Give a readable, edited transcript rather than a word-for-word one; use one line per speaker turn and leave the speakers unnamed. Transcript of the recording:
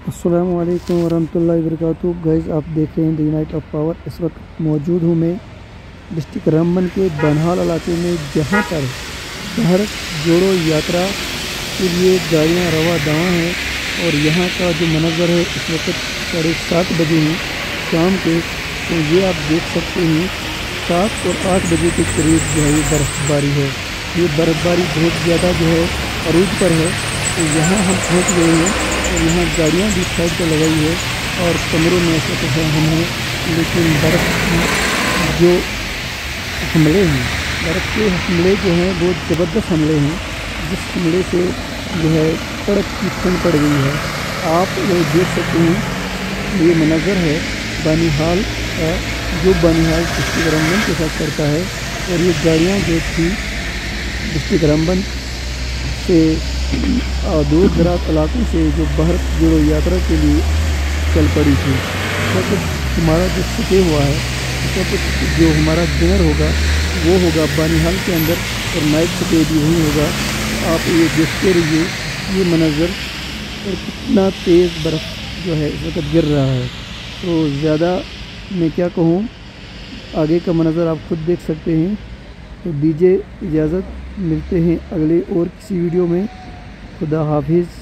अस्सलामु अलैकुम वरहमतुल्लाहि वबरकातुहू। गाइस, आप देख रहे हैं दी नाइट ऑफ पावर। इस वक्त मौजूद हूँ मैं डिस्ट्रिक्ट रामबन के बनहाल इलाके में, जहाँ पर भारत जोड़ो यात्रा के लिए गाड़ियाँ रवा दवा हैं। और यहाँ का जो मंजर है, इस वक्त 7:30 बजे हैं शाम के। तो ये आप देख सकते हैं 7 और 8 बजे के करीब जो है ये बर्फ़बारी है। ये बर्फ़बारी बहुत ज़्यादा जो है अरूज पर है। तो यहाँ हम पहुँच गए हैं और यहाँ गाड़ियाँ भी साइड पर लगाई है और कमरों में ऐसे तो है हम हैं, लेकिन बर्फ़ की जो हमले हैं, बर्फ़ के हमले जो हैं बहुत ज़बरदस्त हमले हैं, जिस हमले से जो है सड़क की ठंड पड़ गई है। आप ये देख सकते हैं, ये मंजर है बानिहाल का, जो बानिहाल डिस्ट्रिक्ट रामबन के साथ करता है। और ये गाड़ियाँ जो थी डिस्ट्रिक्ट रामबन से दूर दराज इलाकों से जो भारत जोड़ो यात्रा के लिए चल पड़ी थी। तो हमारा जो स्टे हुआ है, तो जो हमारा डिनर होगा वो होगा बानिहाल के अंदर और नाइट स्टे भी वहीं होगा। आप ये देखते रहिए ये मंजर, और कितना तेज़ बर्फ़ जो है इस वक्त गिर रहा है। तो ज़्यादा मैं क्या कहूँ, आगे का मंजर आप खुद देख सकते हैं। तो दीजिए इजाज़त, मिलते हैं अगले और किसी वीडियो में। खुदा हाफिज़।